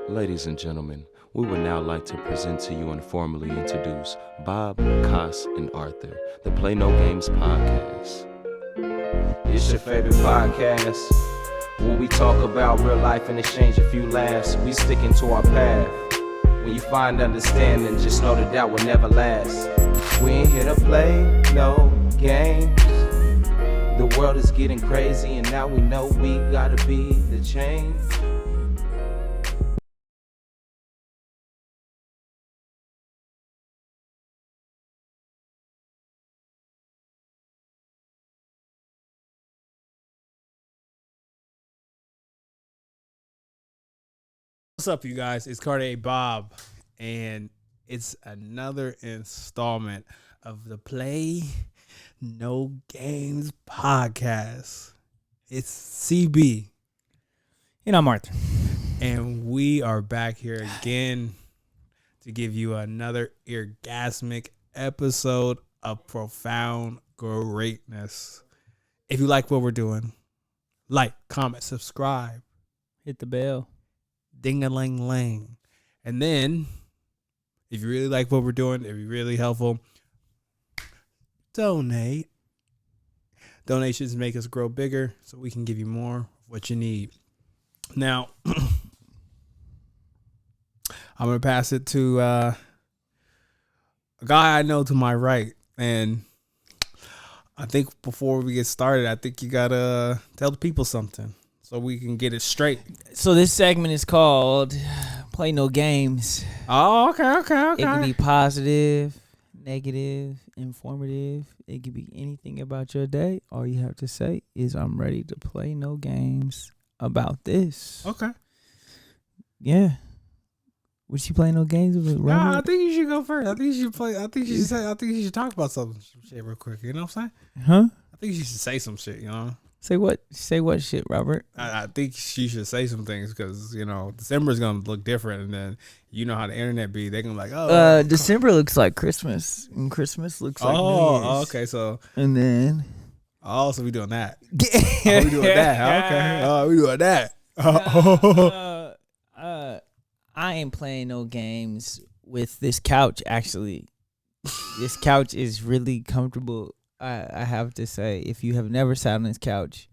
Ladies and gentlemen, we would now like to present to you and formally introduce Bob, Cos, and Arthur, the Play No Games podcast. It's your favorite podcast. When we talk about real life and exchange a few laughs, we sticking to our path. When you find understanding, just know that will never last. We ain't here to play no games. The world is getting crazy and now we know we gotta be the change. What's up, you guys? It's Cartier Bob, and it's another installment of the Play No Games podcast. It's CB. And I'm Arthur. And we are back here again to give you another orgasmic episode of profound greatness. If you like what we're doing, like, comment, subscribe. Hit the bell. Ding-a-ling-ling. And then, if you really like what we're doing, it'd be really helpful, donate. Donations make us grow bigger so we can give you more of what you need. Now, I'm going to pass it to a guy I know to my right. And I think before we get started, I think you got to tell the people something so we can get it straight. So this segment is called Play No Games. Oh, okay. It can be positive, negative, informative. It could be anything about your day. All you have to say is, I'm ready to play no games about this. Okay. Yeah. Would you play no games with Robert? Nah, I think you should go first. I think you should play. I think you should say. I think you should talk about some shit real quick. You know what I'm saying? Huh? I think you should say some shit. You know. Say what? Say what shit, Robert? I think she should say some things because December's gonna look different, and then you know how the internet be. They gonna be like, oh, December looks like Christmas, and Christmas looks like New Year's. Okay, so And then so we doing that. We doing that. Okay, we doing that. I ain't playing no games with this couch, actually. This couch is really comfortable. I have to say, if you have never sat on this couch,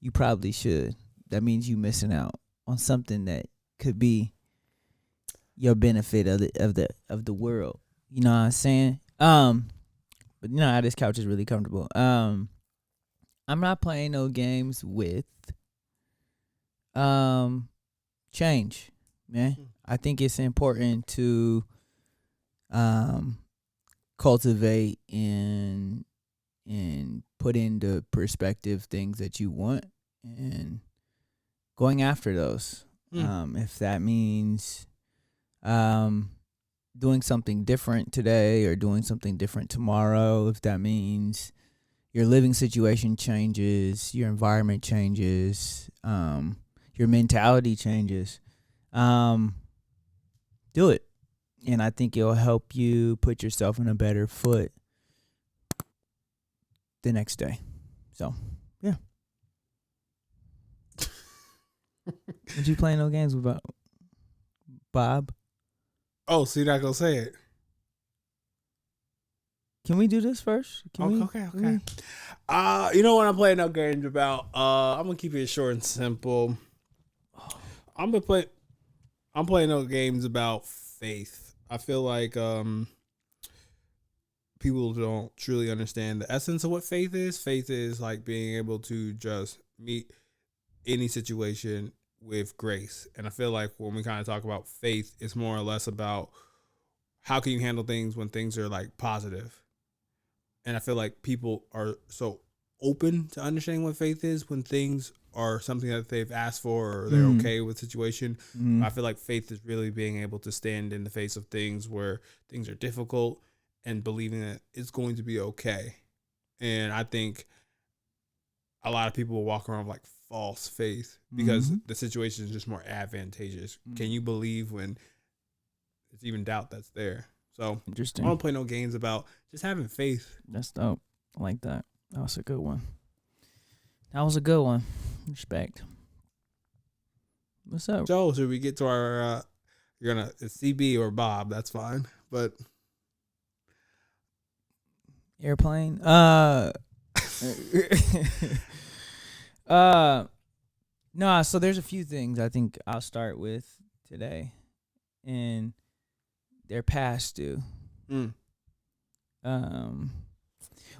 you probably should. That means you missing out on something that could be your benefit of the world. You know what I'm saying? But you know how this couch is really comfortable. I'm not playing no games with change, man. I think it's important to cultivate and put into perspective things that you want and going after those. If that means doing something different today or doing something different tomorrow, if that means your living situation changes, your environment changes, your mentality changes, do it. And I think it'll help you put yourself in a better foot the next day. So, yeah. Would you play no games with Bob? Oh, so you're not gonna say it? Can we do this first? Okay. You know what I'm playing no games about? I'm gonna keep it short and simple. I'm playing no games about faith. I feel like people don't truly understand the essence of what faith is. Faith is like being able to just meet any situation with grace. And I feel like when we kind of talk about faith, it's more or less about how can you handle things when things are like positive. And I feel like people are so open to understanding what faith is when things are something that they've asked for or they're okay with the situation. I feel like faith is really being able to stand in the face of things where things are difficult and believing that it's going to be okay. And I think a lot of people will walk around with like false faith because the situation is just more advantageous. Can you believe when there's even doubt that's there? So Interesting. I don't play no games about just having faith. That's dope. I like that. That was a good one. Respect. What's up? Joe, should we get to our you're gonna it's CB or Bob, that's fine. But Airplane. No, so there's a few things I think I'll start with today, and they're past due.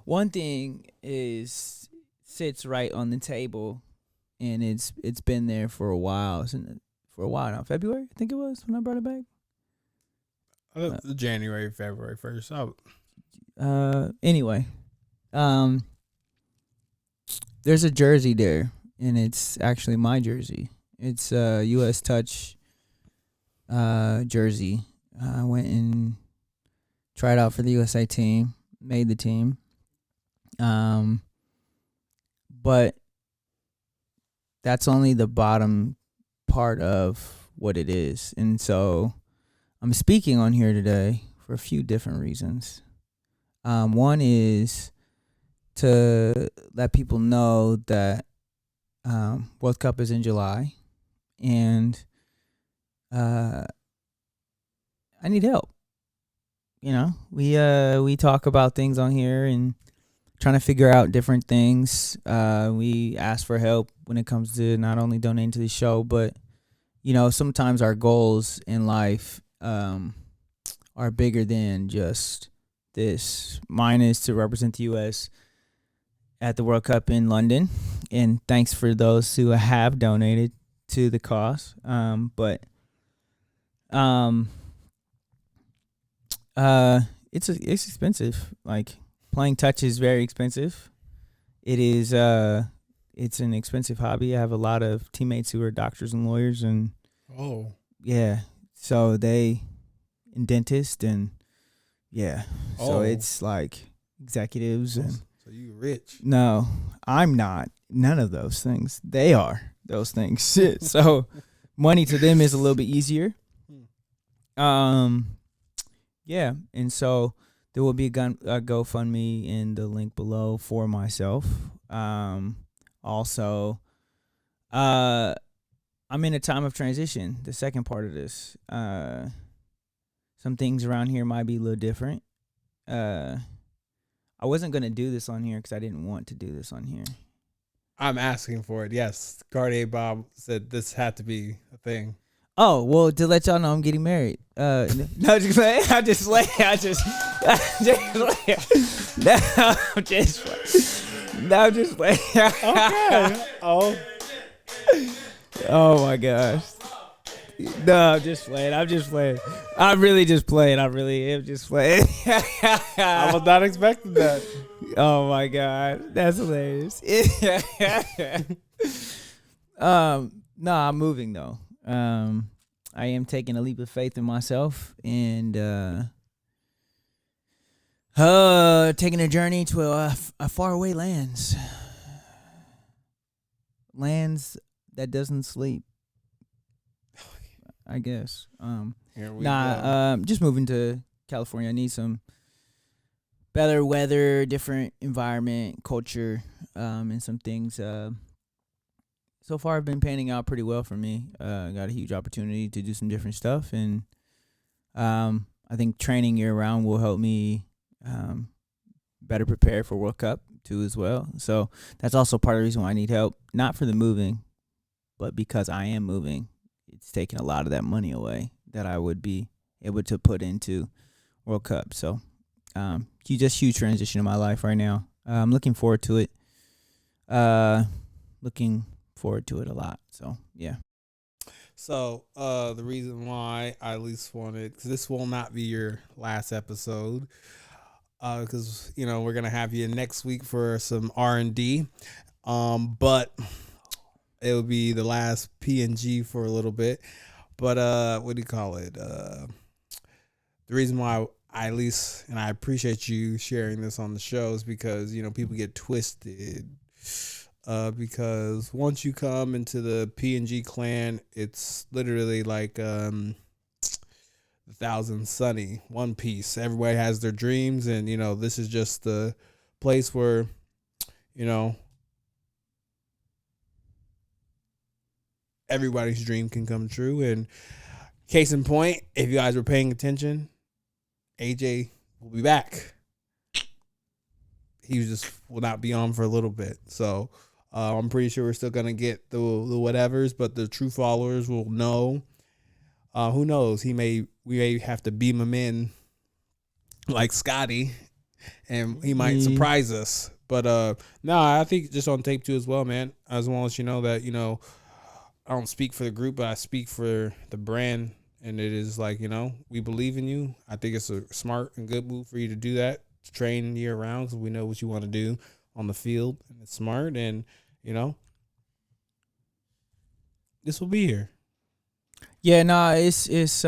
One thing sits right on the table, and it's been there for a while. For a while now. February, I think it was when I brought it back. January, February 1st. Anyway, there's a jersey there, and it's actually my jersey. It's a U.S. Touch jersey. I went and tried out for the USA team, made the team. But that's only the bottom part of what it is. And so I'm speaking on here today for a few different reasons. One is to let people know that World Cup is in July, and I need help. You know, we talk about things on here and trying to figure out different things. We ask for help when it comes to not only donating to the show, but sometimes our goals in life are bigger than just this. Mine is to represent the U.S. at the World Cup in London, and thanks for those who have donated to the cause. It's expensive. Like, playing touch is very expensive. It is it's an expensive hobby. I have a lot of teammates who are doctors and lawyers, and so and dentists, and so it's like executives. And so you rich? No, I'm not. None of those things. They are those things. So money to them is a little bit easier. And so there will be a GoFundMe in the link below for myself. Also, I'm in a time of transition. The second part of this, some things around here might be a little different. I wasn't gonna do this on here because I didn't want to do this on here. I'm asking for it. Yes, Cartier Bob said this had to be a thing. Oh, well, to let y'all know, I'm getting married. No, just playing. I'm just playing. Okay. Oh my gosh. No, I'm just playing. I'm really just playing. I really am just playing. I was not expecting that. Oh my god, that's hilarious. No, I'm moving though. I am taking a leap of faith in myself, and taking a journey to a faraway lands that doesn't sleep, I guess. Here we go. Just moving to California. I need some better weather, different environment, culture, and some things. So far, I've been panning out pretty well for me. Got a huge opportunity to do some different stuff, and I think training year-round will help me better prepare for World Cup too as well. So that's also part of the reason why I need help, not for the moving, but because I am moving. It's taking a lot of that money away that I would be able to put into World Cup. So huge transition in my life right now. I'm looking forward to it. Looking forward to it a lot. So yeah. So the reason why I at least wanted, because this will not be your last episode, because we're gonna have you next week for some R&D, but it will be the last P&G for a little bit. But what do you call it? The reason why I at least, and I appreciate you sharing this on the show, is because people get twisted. Because once you come into the P&G clan, it's literally like the Thousand Sunny, One Piece. Everybody has their dreams, and this is just the place where everybody's dream can come true. And case in point, if you guys were paying attention, AJ will be back. He just will not be on for a little bit. So I'm pretty sure we're still going to get the whatevers, but the true followers will know. Who knows? We may have to beam him in like Scotty, and he might surprise us. But no, I think just on tape too as well, man. I just want to let you know that, you know, I don't speak for the group, but I speak for the brand. And it is like, you know, we believe in you. I think it's a smart and good move for you to do that, to train year round, because we know what you want to do on the field. And it's smart. And, you know, this will be here. Yeah, no, it is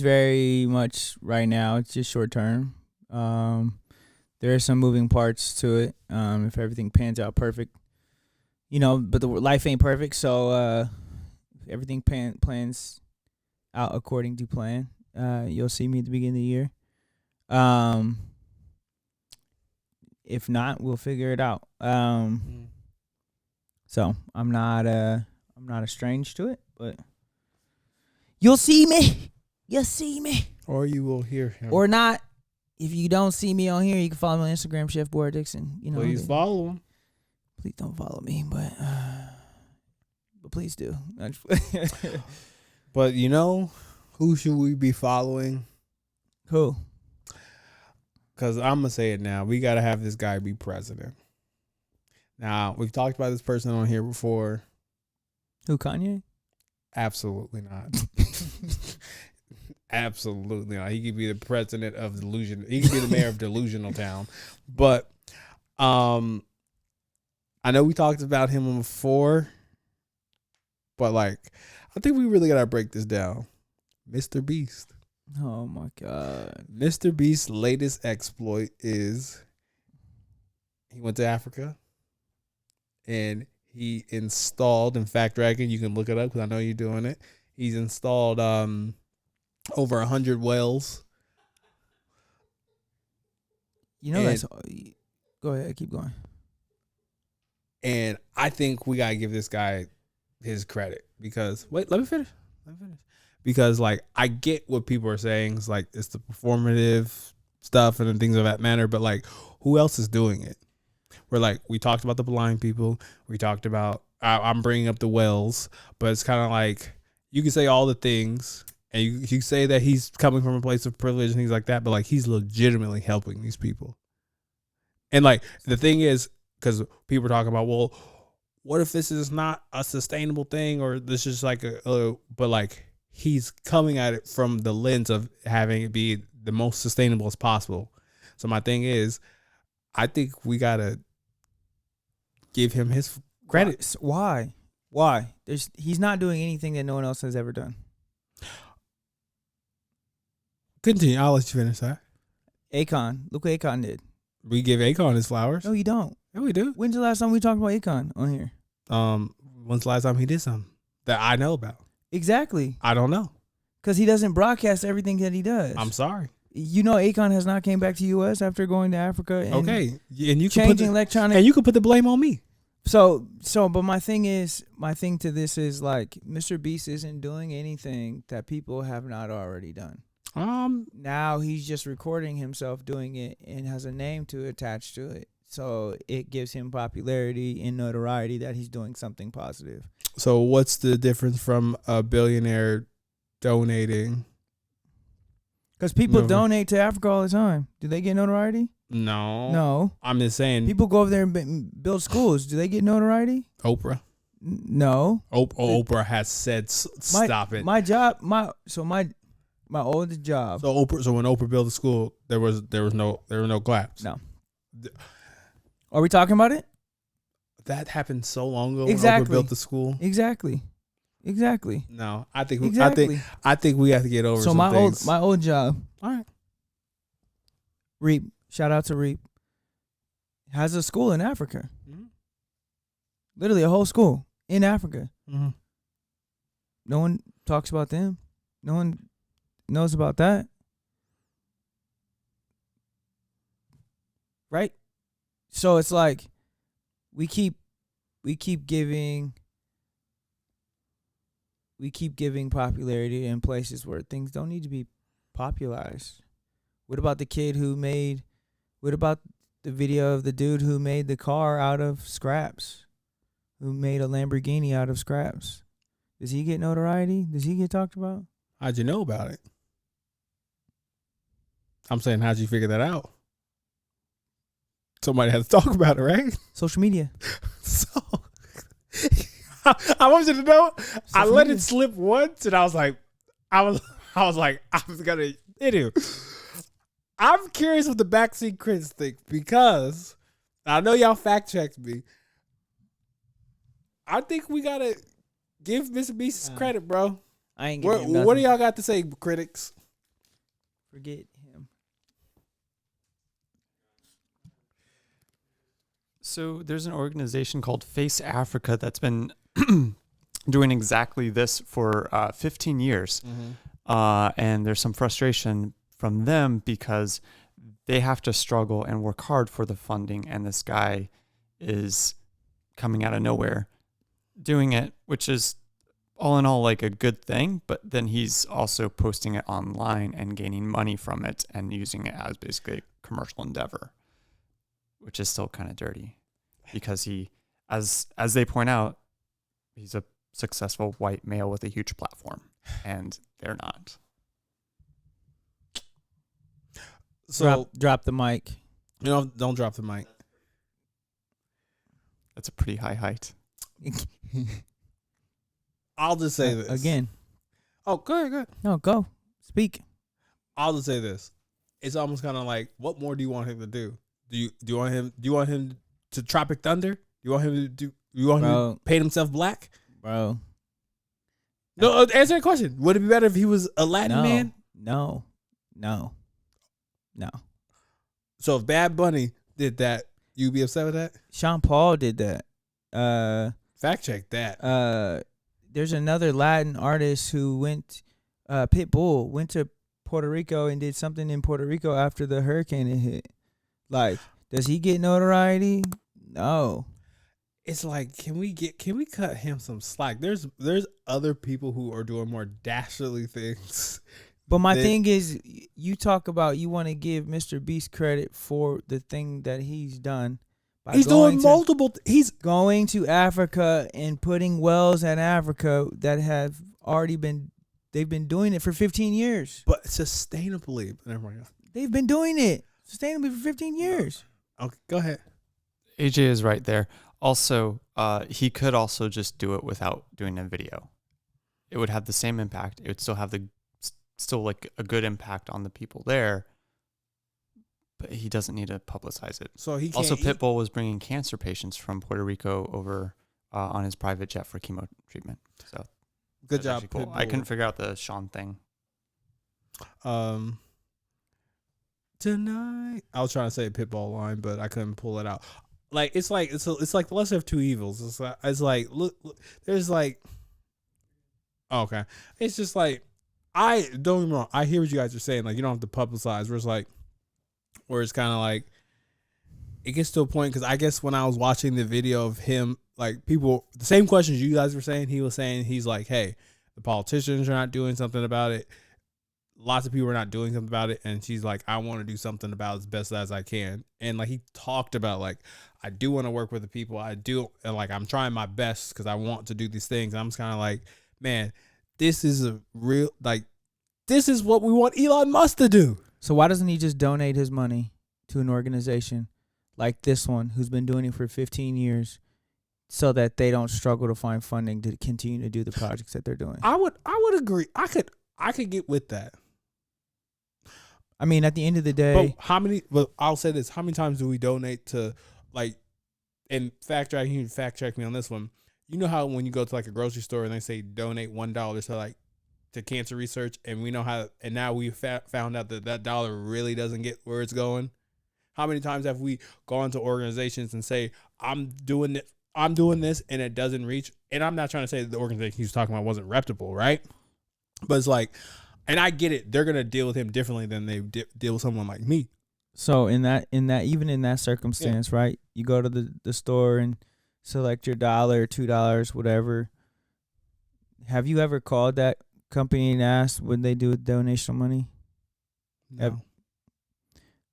very much right now. It's just short term. There are some moving parts to it. If everything pans out perfect, you know, but the life ain't perfect. So if everything plans out according to plan, you'll see me at the beginning of the year. If not, we'll figure it out. So I'm not estranged to it, but you'll see me. You'll see me. Or you will hear him. Or not. If you don't see me on here, you can follow me on Instagram, Chef Boy Dixon. You know, please follow him. Please don't follow me, but please do. But you know, who should we be following? Who? Because I'm gonna say it now. We gotta have this guy be president. Now, we've talked about this person on here before. Who, Kanye? Absolutely not. Absolutely not. He could be the president of Delusion. He could be the mayor of Delusional Town. But I know we talked about him before, but like, I think we really gotta break this down. Mr.Beast. Oh my God. Mr.Beast's latest exploit is he went to Africa and he installed, in fact, Dragon, you can look it up because I know you're doing it. He's installed over 100 wells. You know, that's. Go ahead, keep going. And I think we gotta give this guy his credit because let me finish. Because like I get what people are saying. It's like it's the performative stuff and things of that manner, but like who else is doing it? We're like, we talked about the blind people. We talked about I'm bringing up the wells, but it's kind of like you can say all the things and you say that he's coming from a place of privilege and things like that, but like he's legitimately helping these people. And like the thing is, because people are talking about, well, what if this is not a sustainable thing or this is like but like he's coming at it from the lens of having it be the most sustainable as possible. So my thing is, I think we gotta give him his credit. Why? He's not doing anything that no one else has ever done. Continue. I'll let you finish that. Akon. Look what Akon did. We give Akon his flowers. No, you don't. Yeah, we do. When's the last time we talked about Akon on here? When's the last time he did something that I know about? Exactly. I don't know. Because he doesn't broadcast everything that he does. I'm sorry. You know, Akon has not came back to U.S. after going to Africa. And okay, and you changing can electronic, and you can put the blame on me. So, but my thing to this is like Mr.Beast isn't doing anything that people have not already done. Now he's just recording himself doing it and has a name to attach to it. So it gives him popularity and notoriety that he's doing something positive. So what's the difference from a billionaire donating? Because people donate to Africa all the time. Do they get notoriety? No. I'm just saying. People go over there and build schools. Do they get notoriety? Oprah. No. Oprah has said stop it. My job, my oldest job. So when Oprah built a school, there were no claps. No. Are we talking about it? That happened so long ago. Exactly. When Oprah built the school. Exactly. No, I think we have to get over. So my old job. All right. Reap. Shout out to Reap. Has a school in Africa. Mm-hmm. Literally a whole school in Africa. Mm-hmm. No one talks about them. No one knows about that. Right? So it's like we keep giving we keep giving popularity in places where things don't need to be popularized. What about the kid who made? What about the video of the dude who made the car out of scraps? Who made a Lamborghini out of scraps? Does he get notoriety? Does he get talked about? How'd you know about it? I'm saying, how'd you figure that out? Somebody had to talk about it, right? Social media. So I want you to know, I let media. it slip once, and I was like, I was gonna hit him. I'm curious what the backseat critics think, because I know y'all fact checked me. I think we gotta give Mr. Beast his credit, bro. I ain't giving him nothing. What do y'all got to say, critics? Forget him. So there's an organization called Face Africa that's been doing exactly this for 15 years. And there's some frustration from them because they have to struggle and work hard for the funding. And this guy is coming out of nowhere doing it, which is all in all like a good thing. But then he's also posting it online and gaining money from it and using it as basically a commercial endeavor, which is still kind of dirty because he, as they point out, he's a successful white male with a huge platform, and they're not. So Drop the mic. you know, don't drop the mic. That's a pretty high height. I'll just say this Again. Oh, good. No, go. Speak. I'll just say this. It's almost kind of like, what more do you want him to do? Do you want him to Tropic Thunder? You want him to do? You want him to paint himself black? Bro. No, answer the question. Would it be better if he was a Latin man? No. So if Bad Bunny did that, you'd be upset with that? Sean Paul did that. Fact check that. There's another Latin artist who went, Pitbull, went to Puerto Rico and did something in Puerto Rico after the hurricane had hit. Like, does he get notoriety? No. It's like, can we cut him some slack? There's other people who are doing more dastardly things. But my thing is, you talk about you want to give Mr. Beast credit for the thing that he's done. He's doing multiple. He's going to Africa and putting wells in Africa that have already been. They've been doing it for 15 years. But sustainably. Never mind. They've been doing it sustainably for 15 years. Okay, go ahead. AJ is right there. Also, he could also just do it without doing a video. It would have the same impact. It would still have like a good impact on the people there. But he doesn't need to publicize it. So he can't also, Pitbull was bringing cancer patients from Puerto Rico over on his private jet for chemo treatment. So good job, cool. I couldn't figure out the Sean thing. Tonight, I was trying to say a Pitbull line, but I couldn't pull it out. Like it's like the lesser of two evils. It's like look there's like, okay, it's just like, I don't get me wrong. I hear what you guys are saying. Like, you don't have to publicize. Where it's kind of like, it gets to a point, because I guess when I was watching the video of him, like, people, the same questions you guys were saying, he was saying, he's like, hey, the politicians are not doing something about it. Lots of people are not doing something about it. And she's like, I want to do something about it as best as I can. And like, he talked about, like, I do want to work with the people. I do. And like, I'm trying my best because I want to do these things. And I'm just kind of like, man, this is a real, like, this is what we want Elon Musk to do. So why doesn't he just donate his money to an organization like this one who's been doing it for 15 years so that they don't struggle to find funding to continue to do the projects that they're doing? I would agree. I could get with that. I mean, at the end of the day, but I'll say this, how many times do we donate to, like, and fact check me on this one. You know how when you go to like a grocery store and they say donate $1 to like to cancer research, and we know how, and now we found out that dollar really doesn't get where it's going. How many times have we gone to organizations and say, I'm doing this, and it doesn't reach? And I'm not trying to say that the organization he's talking about wasn't reputable, right? But it's like, and I get it, they're gonna deal with him differently than they deal with someone like me. so even in that circumstance, right? You go to the store and select your $1, $2, whatever. Have you ever called that company and asked what they do with donation money? No.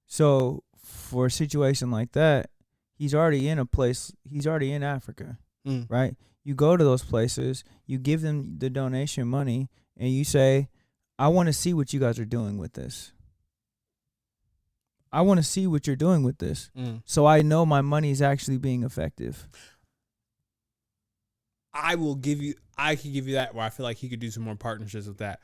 So for a situation like that, he's already in a place. He's already in Africa, right? You go to those places, you give them the donation money, and you say, I want to see what you guys are doing with this. I want to see what you're doing with this. So I know my money is actually being effective. I can give you that where I feel like he could do some more partnerships with that.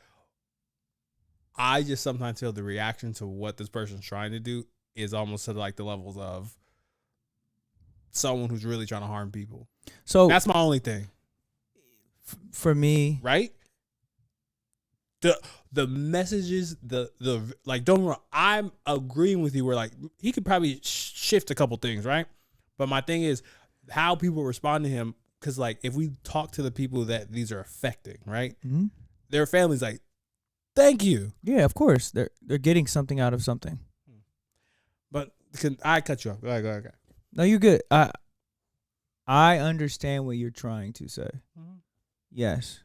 I just sometimes feel the reaction to what this person's trying to do is almost to like the levels of someone who's really trying to harm people. So that's my only thing. For me, right? The messages, the like, don't get me wrong, I'm agreeing with you where like he could probably shift a couple things, right? But my thing is how people respond to him, because like if we talk to the people that these are affecting, right? Their families like, thank you. Yeah, of course. They're getting something out of something. But I cut you off. Go ahead. No, you're good. I understand what you're trying to say. Yes.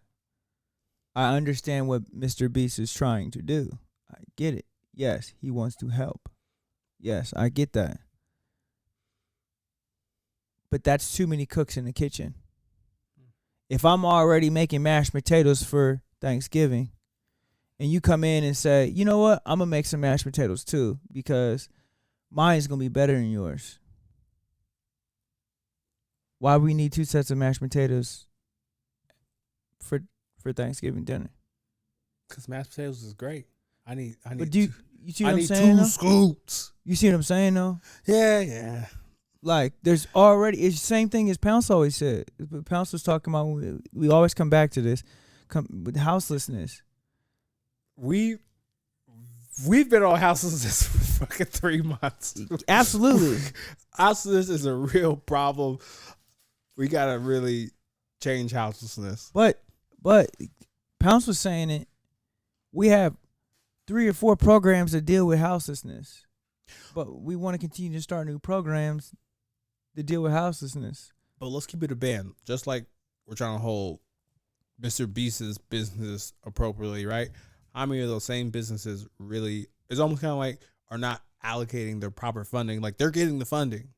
I understand what Mr.Beast is trying to do. I get it. Yes, he wants to help. Yes, I get that. But that's too many cooks in the kitchen. If I'm already making mashed potatoes for Thanksgiving, and you come in and say, you know what, I'm going to make some mashed potatoes too, because mine's going to be better than yours. Why we need 2 sets of mashed potatoes for Thanksgiving dinner? Because mashed potatoes is great. I need. But you see what I'm saying? I need 2 though? scoops. You see what I'm saying though? Yeah. Like there's already, it's the same thing as Pounce always said. Pounce was talking about. We always come back to this, with houselessness. We've been on houselessness for fucking 3 months. Absolutely. Houselessness is a real problem. We gotta really change houselessness. But Pounce was saying it. We have 3 or 4 programs that deal with houselessness, but we want to continue to start new programs to deal with houselessness. But let's keep it a band, just like we're trying to hold Mr.Beast's business appropriately, right? How many of those same businesses really, it's almost kind of like, are not allocating their proper funding? Like they're getting the funding.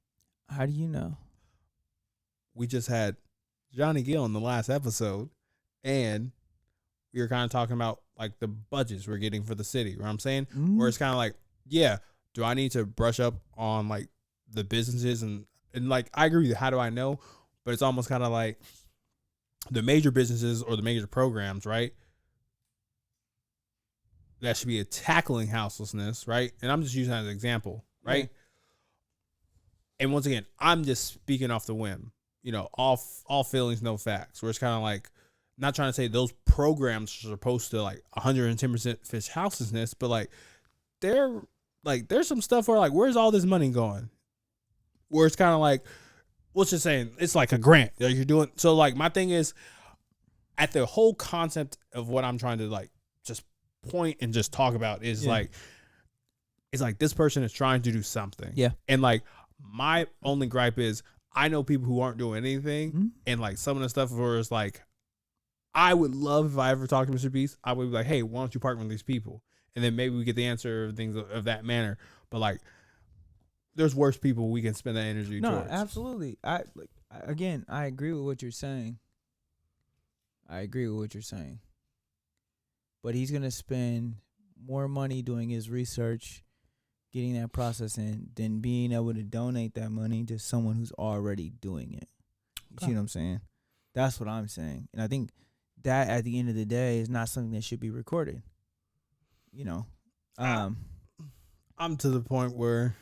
How do you know? We just had Johnny Gill in the last episode, and we were kind of talking about like the budgets we're getting for the city. You know what I'm saying? Where it's kind of like, yeah, do I need to brush up on like the businesses and like I agree with you. How do I know? But it's almost kind of like the major businesses or the major programs, right? That should be tackling houselessness, right? And I'm just using that as an example, right? Yeah. And once again, I'm just speaking off the whim. You know, all feelings, no facts. Where it's kind of like, not trying to say those programs are supposed to like 110% fix houselessness, but like there's some stuff where like, where's all this money going? Where it's kind of like, what's just saying, it's like a grant that you're doing. So like my thing is, at the whole concept of what I'm trying to like just point and just talk about is like, it's like this person is trying to do something. Yeah. And like my only gripe is, I know people who aren't doing anything, and like some of the stuff where it's like, I would love if I ever talked to Mr.Beast, I would be like, hey, why don't you partner with these people? And then maybe we get the answer of things of that manner. But like, there's worse people we can spend that energy towards. No, absolutely. I agree with what you're saying. But he's gonna spend more money doing his research, getting that process in, than being able to donate that money to someone who's already doing it. You see what I'm saying? That's what I'm saying. And I think that at the end of the day is not something that should be recorded. You know? I'm to the point where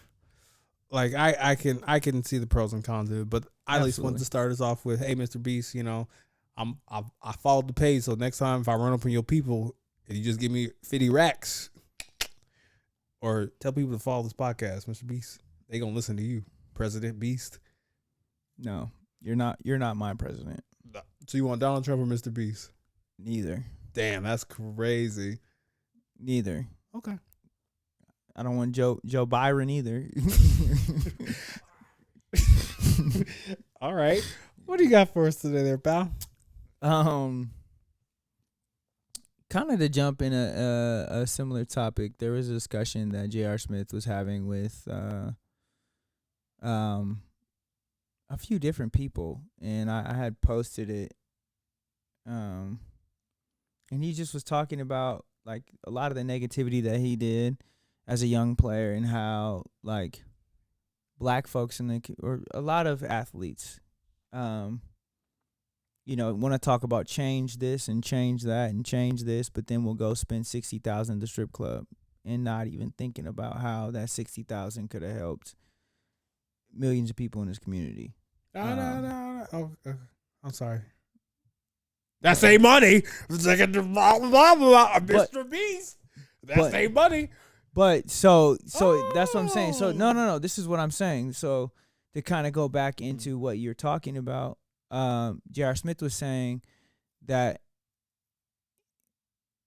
like I can see the pros and cons of it, but I at least want to start us off with, hey, Mr.Beast, you know, I followed the page, so next time if I run up on your people and you just give me 50 racks, or tell people to follow this podcast, Mr.Beast, they gonna listen to you, President Beast. No, you're not my president. So you want Donald Trump or Mr.Beast? Neither. Damn, that's crazy. Neither. Okay. I don't want Joe Byron either. All right. What do you got for us today there, pal? kind of to jump in a similar topic, there was a discussion that J.R. Smith was having with a few different people, and I had posted it. And he just was talking about like a lot of the negativity that he did as a young player, and how like black folks or a lot of athletes, want to talk about change this and change that and change this, but then we'll go spend $60,000 at the strip club and not even thinking about how that $60,000 could have helped millions of people in this community. No. Oh, I'm sorry. That's ain't money. Mr. Beast. That's ain't money. But so that's what I'm saying. So no. This is what I'm saying. So to kind of go back into what you're talking about, J.R. Smith was saying that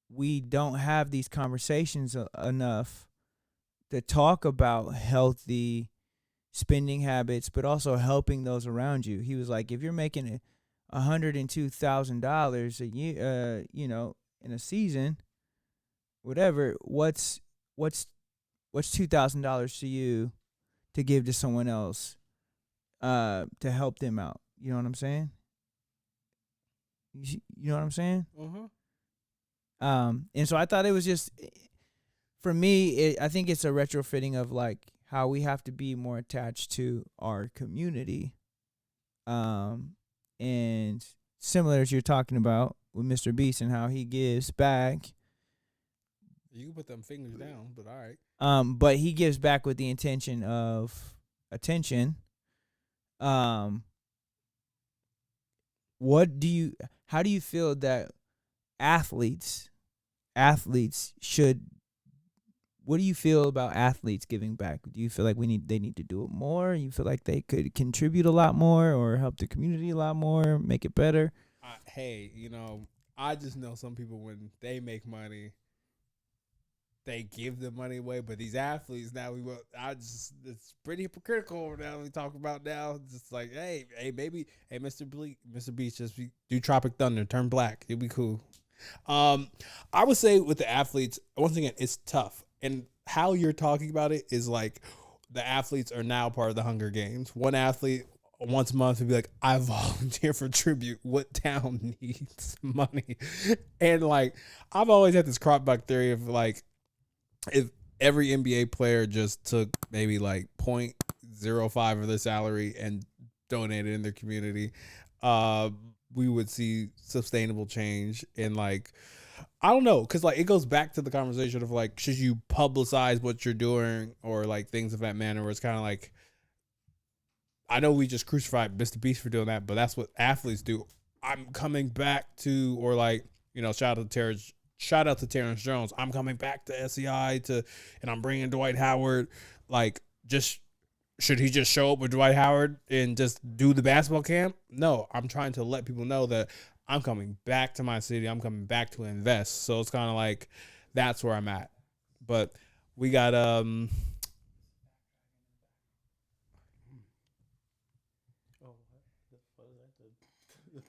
we don't have these conversations enough to talk about healthy spending habits, but also helping those around you. He was like, if you're making $102,000 a year, in a season, whatever, what's $2,000 to you to give to someone else, to help them out? You know what I'm saying? You know what I'm saying? Mm-hmm. And so I thought it was just, for me, I think it's a retrofitting of like how we have to be more attached to our community. And similar as you're talking about with Mr.Beast and how he gives back. You can put them fingers down, but all right. But he gives back with the intention of attention. How do you feel that athletes should, what do you feel about athletes giving back? Do you feel like they need to do it more? You feel like they could contribute a lot more or help the community a lot more, make it better? Hey, I just know some people, when they make money, they give the money away. But these athletes now, it's pretty hypocritical now. We talk about now, just like, hey, Mr. Beast, just do Tropic Thunder, turn black, it'd be cool. I would say with the athletes, once again, it's tough. And how you're talking about it is like the athletes are now part of the Hunger Games. One athlete once a month would be like, I volunteer for tribute. What town needs money? And like, I've always had this crop back theory of like, if every NBA player just took maybe like 0.05 of their salary and donated in their community, we would see sustainable change. And like, I don't know, because like it goes back to the conversation of like, should you publicize what you're doing or like things of that manner, where it's kind of like, I know we just crucified Mr. Beast for doing that, but that's what athletes do. I'm coming back to, or like, shout out to Terrence Jones. I'm coming back to SEI and I'm bringing Dwight Howard. Like, should he just show up with Dwight Howard and just do the basketball camp? No, I'm trying to let people know that I'm coming back to my city. I'm coming back to invest. So it's kind of like, that's where I'm at. But we got, the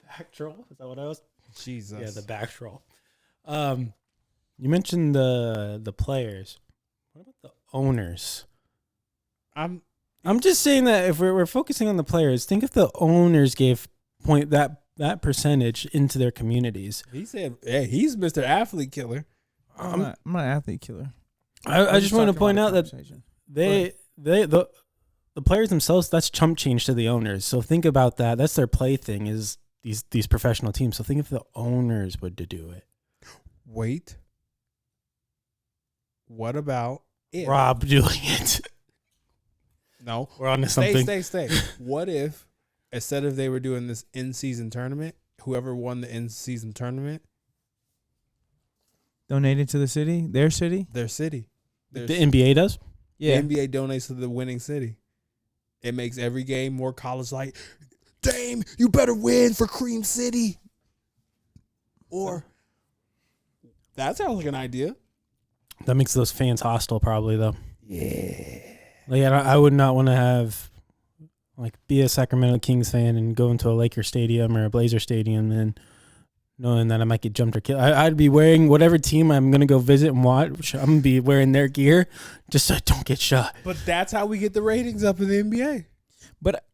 back troll? Is that what I was? Jesus. Yeah, the back troll. You mentioned the players. What about the owners? I'm just saying that if we're focusing on the players, think if the owners gave that percentage into their communities. He said, "Hey, he's Mr. Athlete Killer." I'm not an athlete killer. I just want to point out that the players themselves, that's chump change to the owners. So think about that. That's their plaything, is these professional teams. So think if the owners would to do it. Wait. What about it? Rob doing it? No. We're on to something. Stay. What if, instead of they were doing this in-season tournament, whoever won the in-season tournament donated to the city? Their city? Their city. The NBA does? Yeah. The NBA donates to the winning city. It makes every game more college-like. Dame, you better win for Cream City. Or, that sounds like an idea. That makes those fans hostile, probably, though. Yeah. Like, I would not want to be a Sacramento Kings fan and go into a Laker stadium or a Blazer stadium and knowing that I might get jumped or killed. I'd be wearing whatever team I'm gonna go visit and watch. I'm gonna be wearing their gear just so I don't get shot. But that's how we get the ratings up in the NBA. But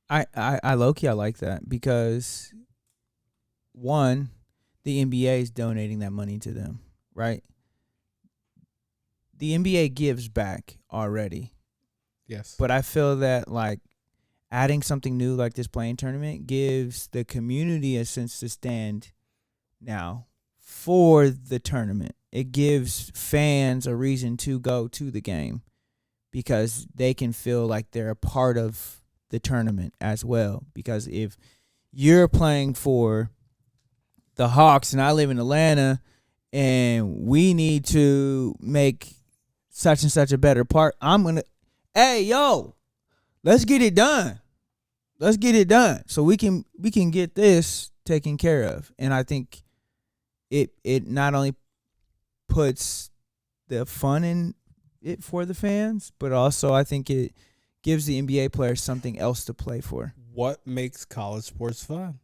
I low-key, I like that because, one, the NBA is donating that money to them, right? The NBA gives back already. Yes. But I feel that, like, adding something new like this playing tournament gives the community a sense to stand now for the tournament. It gives fans a reason to go to the game because they can feel like they're a part of the tournament as well. Because if you're playing for the Hawks and I live in Atlanta and we need to make such and such a better part, I'm going to, hey, yo, let's get it done. Let's get it done so we can get this taken care of. And I think it not only puts the fun in it for the fans, but also I think it gives the NBA players something else to play for. What makes college sports fun?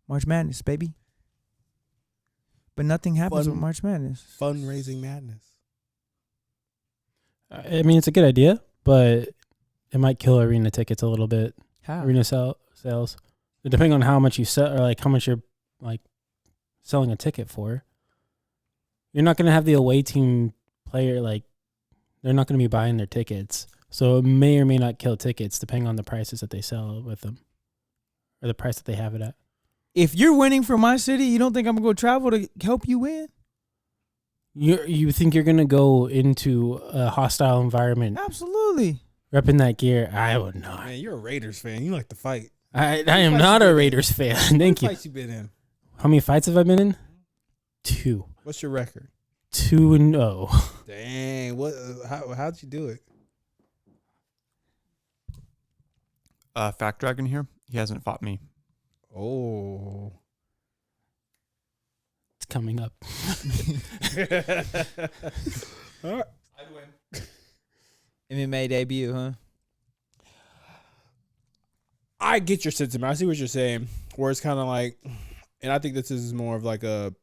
March Madness, baby. But nothing happens Fun- with March Madness. Fundraising madness. I mean, it's a good idea, but it might kill arena tickets a little bit. How? Arena sales, depending on how much you sell or like how much you're like selling a ticket for. You're not gonna have the away team player, like they're not gonna be buying their tickets, so it may or may not kill tickets depending on the prices that they sell with them or the price that they have it at. If you're winning for my city, you don't think I'm going to go travel to help you win? You think you're gonna go into a hostile environment Absolutely. repping that gear? I would not. Man, you're a Raiders fan. You like to fight. I am not a Raiders fan. Thank you. What fights you been in? How many fights have I been in? 2. What's your record? 2-0. Dang. What? How'd you do it? Fact Dragon here. He hasn't fought me. Oh. It's coming up. All right. MMA debut, huh? I get your sentiment. I see what you're saying. Where it's kind of like, and I think this is more of like a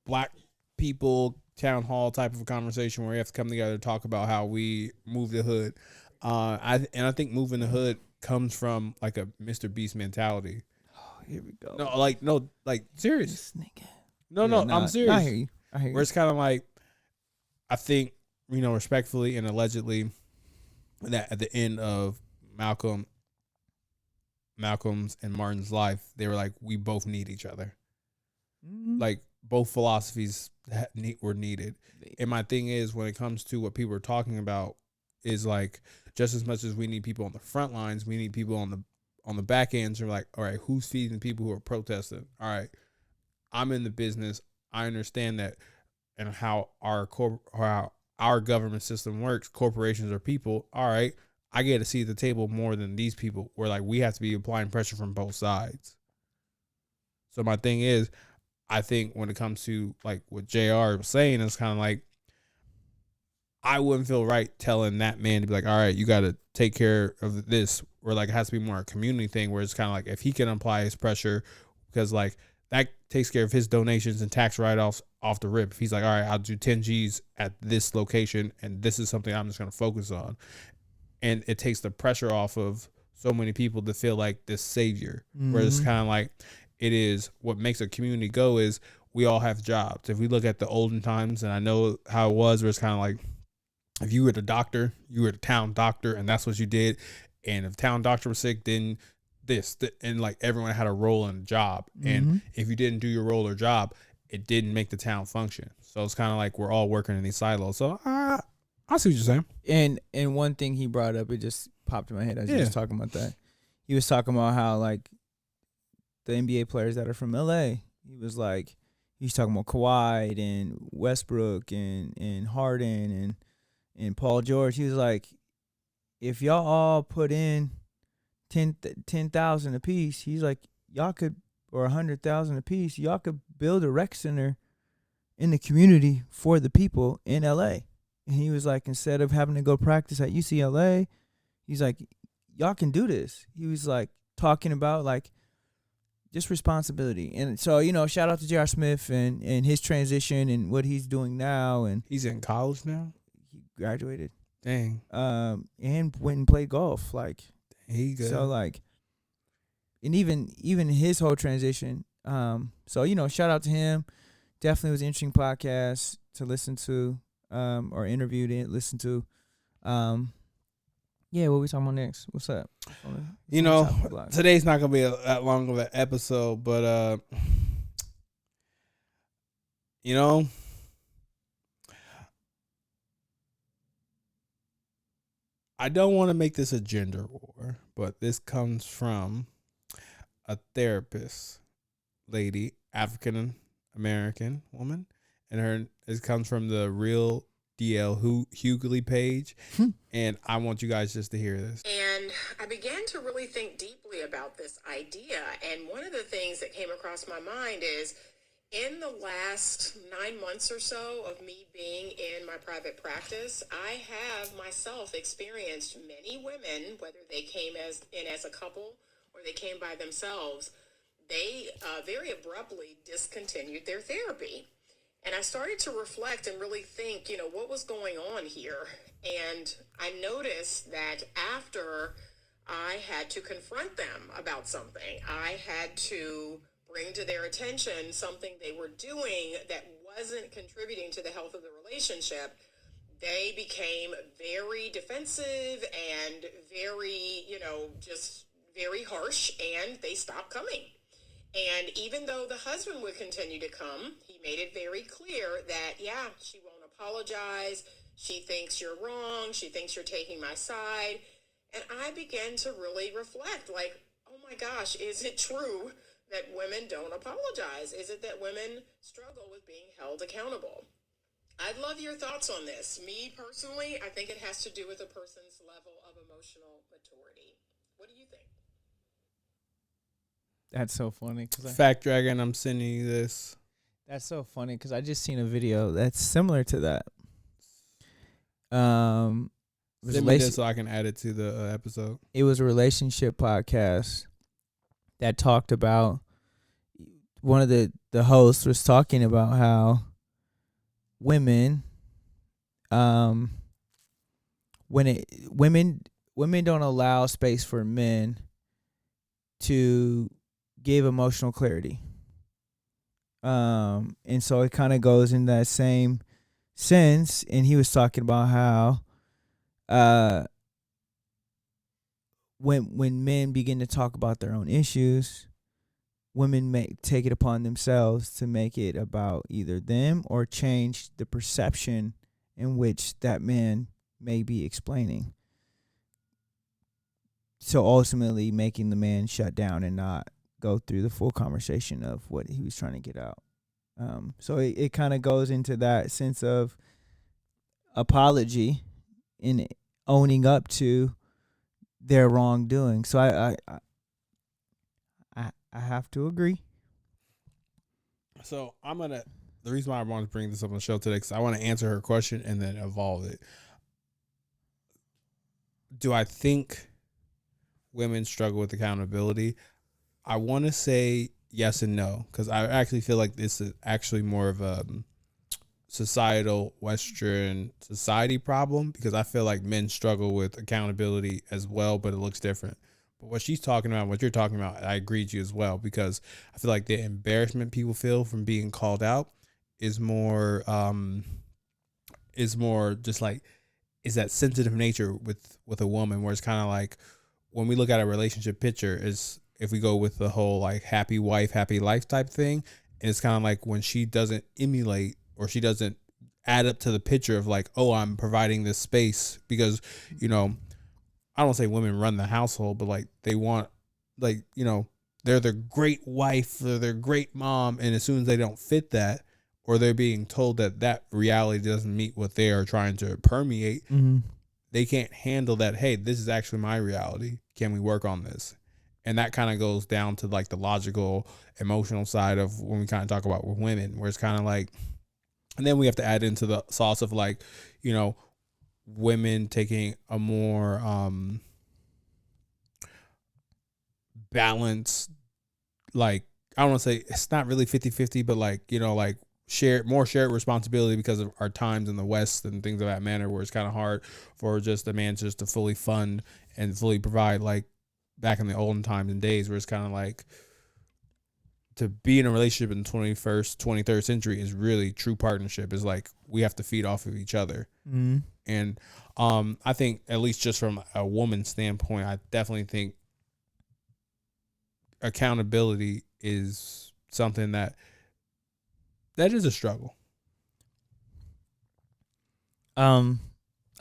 black people town hall type of a conversation where we have to come together to talk about how we move the hood. I think moving the hood comes from like a Mr.Beast mentality. Oh, here we go. No, serious. This nigga. No, Yeah, I'm serious. I hear you. Where it's kind of like, I think, respectfully and allegedly, that at the end of Malcolm's and Martin's life, they were like, we both need each other. Mm-hmm. Like, both philosophies were needed. And my thing is, when it comes to what people are talking about, is like, just as much as we need people on the front lines, we need people on the back ends. We're like, all right, who's feeding the people who are protesting? All right, I'm in the business. I understand that, and how our government system works. Corporations are people. All right, I get a seat at the table more than these people. Where like we have to be applying pressure from both sides. So my thing is, I think when it comes to like what JR was saying, it's kind of like, I wouldn't feel right telling that man to be like, all right, you got to take care of this, or like it has to be more a community thing where it's kind of like if he can apply his pressure, because like that takes care of his donations and tax write-offs off the rip. If he's like, all right, I'll do 10 G's at this location and this is something I'm just going to focus on. And it takes the pressure off of so many people to feel like this savior, where it's kind of like, it is what makes a community go is we all have jobs. If we look at the olden times, and I know how it was, where it's kind of like, if you were the doctor, you were the town doctor, and that's what you did. And if town doctor was sick, then and like everyone had a role and a job. And if you didn't do your role or job, it didn't make the town function. So it's kind of like we're all working in these silos. So I see what you're saying. And one thing he brought up, it just popped in my head as he was talking about that. He was talking about how like the NBA players that are from LA, he's talking about Kawhi and Westbrook and Harden and Paul George. He was like, if y'all all put in 10,000 a piece, he's like, y'all could, or 100,000 a piece, y'all could build a rec center in the community for the people in LA. And he was like, instead of having to go practice at UCLA, he's like, y'all can do this. He was like talking about like just responsibility. And so, shout out to J.R. Smith and his transition and what he's doing now. And He's in college now. he graduated. Dang, And went and played golf. Like, he good. so like, and even his whole transition. So, shout out to him. Definitely was an interesting podcast to listen to, or interviewed it, listen to. Yeah, what we talking about next? What's up? Today's not gonna be that long of an episode, but I don't want to make this a gender war, but this comes from a therapist, lady, African American woman, and it comes from the Real DL Hughley page, and I want you guys just to hear this. And I began to really think deeply about this idea, and one of the things that came across my mind is, in the last 9 months or so of me being in my private practice, I have myself experienced many women, whether they came as a couple or they came by themselves, they very abruptly discontinued their therapy. And I started to reflect and really think, what was going on here? And I noticed that after I had to confront them about something, I had to bring to their attention something they were doing that wasn't contributing to the health of the relationship, they became very defensive and very, just very harsh, and they stopped coming. And even though the husband would continue to come, he made it very clear that, she won't apologize. She thinks you're wrong. She thinks you're taking my side. And I began to really reflect, like, oh my gosh, is it true that women don't apologize? Is it that women struggle with being held accountable? I'd love your thoughts on this. Me personally, I think it has to do with a person's level of emotional maturity. What do you think? That's so funny. Fact Dragon, I'm sending you this. That's so funny because I just seen a video that's similar to that. Send me this so I can add it to the episode. It was a relationship podcast that talked about, one of the hosts was talking about how women, women don't allow space for men to give emotional clarity. And so it kind of goes in that same sense. And he was talking about how when men begin to talk about their own issues, women may take it upon themselves to make it about either them or change the perception in which that man may be explaining. So ultimately making the man shut down and not go through the full conversation of what he was trying to get out. So it kind of goes into that sense of apology and owning up to their wrongdoing. So I have to agree. So the reason why I want to bring this up on the show today, because I want to answer her question and then evolve it. Do I think women struggle with accountability? I want to say yes and no, because I actually feel like this is actually more of a societal Western society problem, because I feel like men struggle with accountability as well, but it looks different. But what she's talking about, what you're talking about, I agree with you as well, because I feel like the embarrassment people feel from being called out is more just like, is that sensitive nature with a woman, where it's kind of like when we look at a relationship picture, is if we go with the whole like happy wife, happy life type thing, it's kind of like when she doesn't emulate or she doesn't add up to the picture of like, oh, I'm providing this space because, I don't say women run the household, but like they want, like, they're the great wife, they're their great mom. And as soon as they don't fit that, or they're being told that reality doesn't meet what they are trying to permeate, they can't handle that. Hey, this is actually my reality. Can we work on this? And that kind of goes down to like the logical, emotional side of when we kind of talk about with women, where it's kind of like, and then we have to add into the sauce of like, women taking a more balanced like, I don't want to say it's not really 50-50, but like, you know, like shared responsibility because of our times in the West and things of that manner, where it's kind of hard for just a man just to fully fund and fully provide, like back in the olden times and days, where it's kind of like, to be in a relationship in the 23rd century is really true partnership. Is like, we have to feed off of each other. Mm-hmm. And I think, at least just from a woman's standpoint, I definitely think accountability is something that is a struggle. I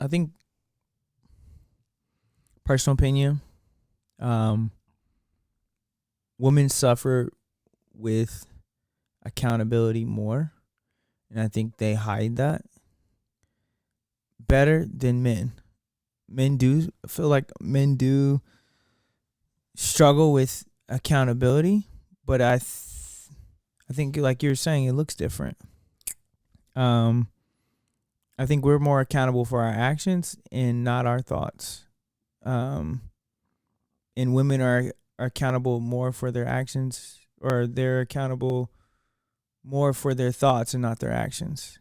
think, personal opinion, women suffer with accountability more, and I think they hide that better than men. Men do feel like men do struggle with accountability, but I think, like you're saying, it looks different. I think we're more accountable for our actions and not our thoughts. And women are accountable more for their actions, or they're accountable more for their thoughts and not their actions.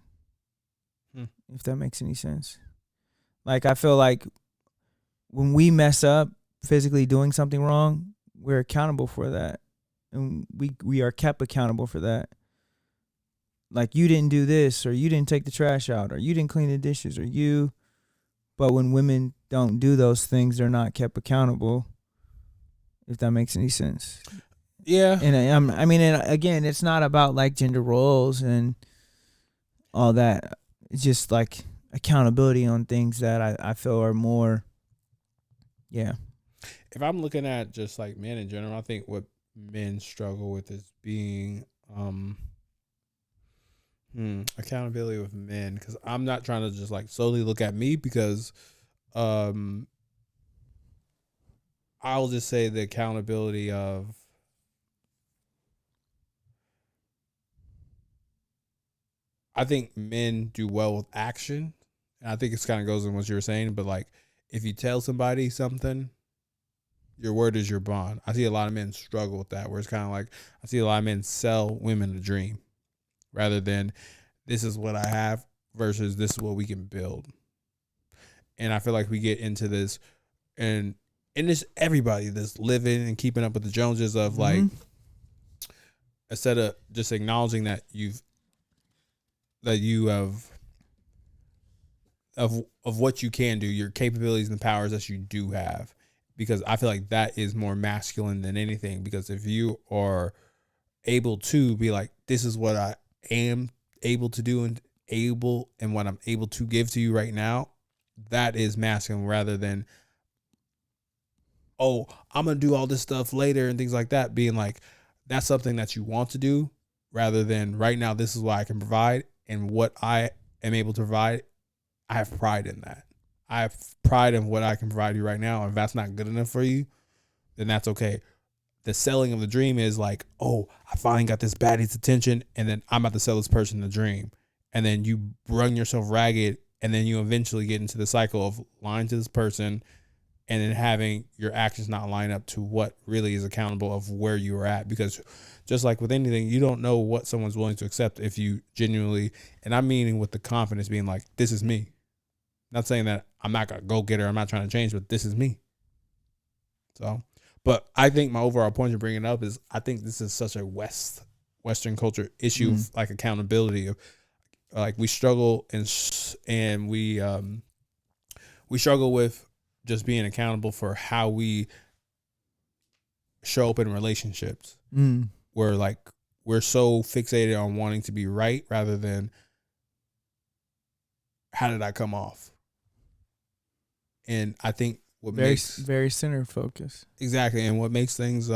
If that makes any sense. Like, I feel like when we mess up physically doing something wrong, we're accountable for that. And we are kept accountable for that. Like, you didn't do this, or you didn't take the trash out, or you didn't clean the dishes, or you. But when women don't do those things, they're not kept accountable. If that makes any sense. Yeah. And I mean, and again, it's not about like gender roles and all that. It's just like accountability on things that I feel are more. Yeah. If I'm looking at just like men in general, I think what men struggle with is being accountability with men, because I'm not trying to just like solely look at me, because I'll just say the accountability of I think men do well with action, and I think it's kind of goes in what you were saying, but like, if you tell somebody something, your word is your bond. I see a lot of men struggle with that, where it's kind of like, I see a lot of men sell women a dream rather than, this is what I have versus this is what we can build. And I feel like we get into this, and it's everybody that's living and keeping up with the Joneses of like, instead of just acknowledging that you have of what you can do, your capabilities and the powers that you do have. Because I feel like that is more masculine than anything. Because if you are able to be like, this is what I am able to do and what I'm able to give to you right now, that is masculine, rather than, oh, I'm going to do all this stuff later and things like that. Being like, that's something that you want to do, rather than right now, this is what I can provide, and what I am able to provide, I have pride in that. I have pride in what I can provide you right now. If that's not good enough for you, then that's okay. The selling of the dream is like, oh, I finally got this baddie's attention, and then I'm about to sell this person the dream. And then you run yourself ragged, and then you eventually get into the cycle of lying to this person, and then having your actions not line up to what really is accountable of where you are at. Because just like with anything, you don't know what someone's willing to accept if you genuinely, and I'm meaning with the confidence being like, this is me. Not saying that I'm not going to go get her, I'm not trying to change, but this is me. So, but I think my overall point of bringing it up is, I think this is such a Western culture issue of like accountability, of like, we struggle and we struggle with just being accountable for how we show up in relationships. Where like, we're so fixated on wanting to be right rather than, how did I come off? And I think what makes very center focus. Exactly. And what makes things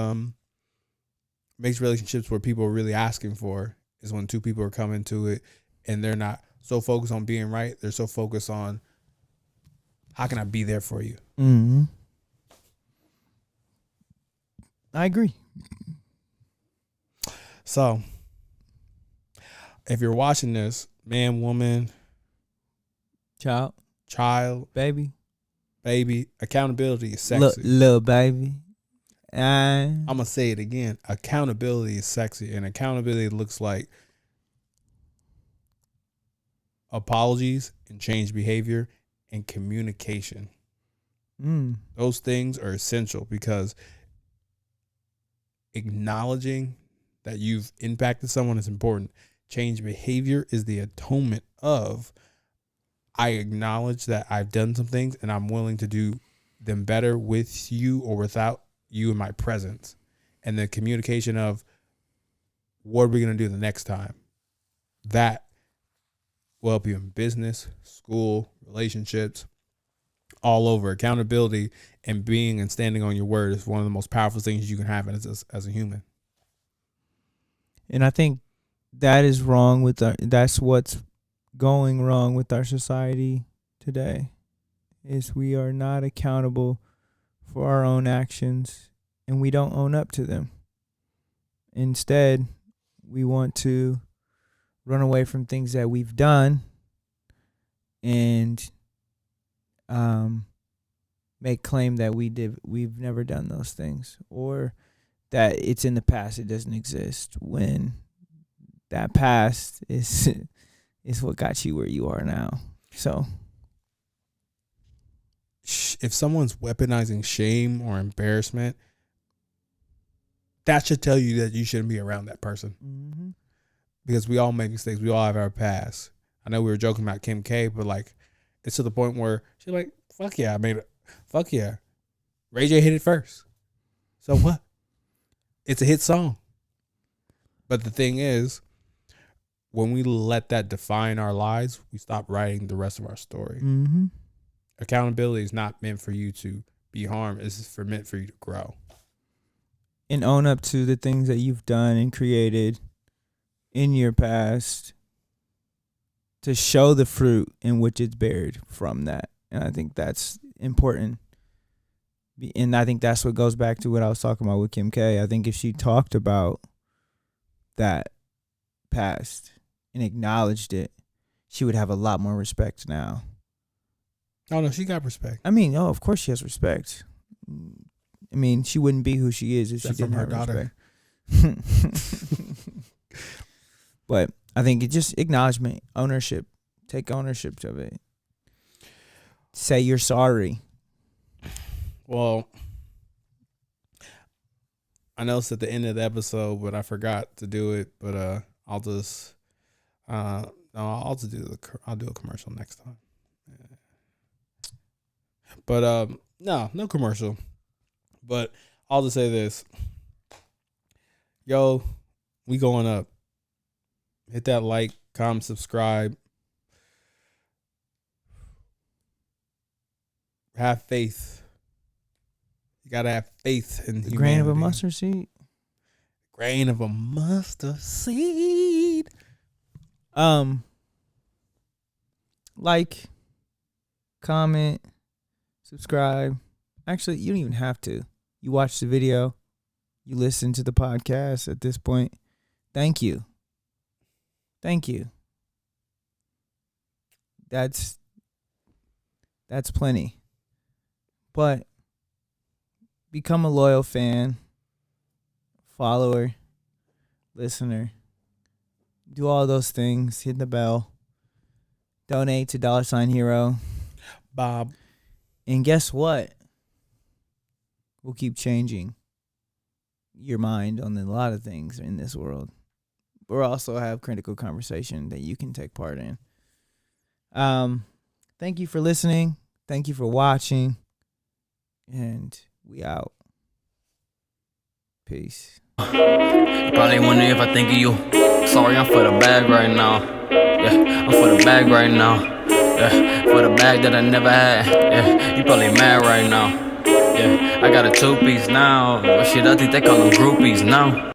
makes relationships where people are really asking for is when two people are coming to it and they're not so focused on being right, they're so focused on, how can I be there for you? I agree. So if you're watching this, man, woman, child, baby, accountability is sexy. Little baby. I'm gonna say it again. Accountability is sexy, and accountability looks like apologies and change behavior and communication. Those things are essential because acknowledging that you've impacted someone is important. Change behavior is the atonement of I acknowledge that I've done some things and I'm willing to do them better with you or without you in my presence. And the communication of what are we going to do the next time? That will help you in business, school, relationships, all over. Accountability and being and standing on your word is one of the most powerful things you can have as a human. And I think that is wrong with that's what's going wrong with our society today, is we are not accountable for our own actions and we don't own up to them. Instead, we want to run away from things that we've done and make claim that we've never done those things, or that it's in the past, it doesn't exist, when that past is what got you where you are now. So if someone's weaponizing shame or embarrassment, that should tell you that you shouldn't be around that person. mm-hmm. Because we all make mistakes. We all have our past. I know we were joking about Kim K, but like, it's to the point where she's like, fuck yeah, I made it. Fuck yeah. Ray J hit it first. So what? It's a hit song. But the thing is, when we let that define our lives, we stop writing the rest of our story. Mm-hmm. Accountability is not meant for you to be harmed. It's meant for you to grow. And own up to the things that you've done and created in your past, to show the fruit in which it's bared from that. And I think that's important. And I think that's what goes back to what I was talking about with Kim K. I think if she talked about that past and acknowledged it, she would have a lot more respect now. Oh, no, she got respect. I mean, of course she has respect. I mean, she wouldn't be who she is if she didn't have respect. But I think it just acknowledgement, ownership. Take ownership of it. Say you're sorry. Well, I know it's at the end of the episode, but I forgot to do it. But I'll just I'll do a commercial next time. Yeah. But no commercial. But I'll just say this. Yo, we going up. Hit that like, comment, subscribe. Have faith. You gotta have faith in humanity. Grain of a mustard seed. Grain of a mustard seed. Like, comment, subscribe. Actually, you don't even have to. You watch the video. You listen to the podcast at this point. Thank you. Thank you. That's plenty. But become a loyal fan, follower, listener. Do all those things. Hit the bell. Donate to $Hero Bob. And guess what? We'll keep changing your mind on a lot of things in this world. We'll also have critical conversation that you can take part in. Thank you for listening. Thank you for watching. And we out. Peace. Probably wondering if I think of you. Sorry, I'm for the bag right now. Yeah, I'm for the bag right now. Yeah, for the bag that I never had. Yeah, you probably mad right now. Yeah, I got a 2-piece now. Shit, I think they call them groupies now.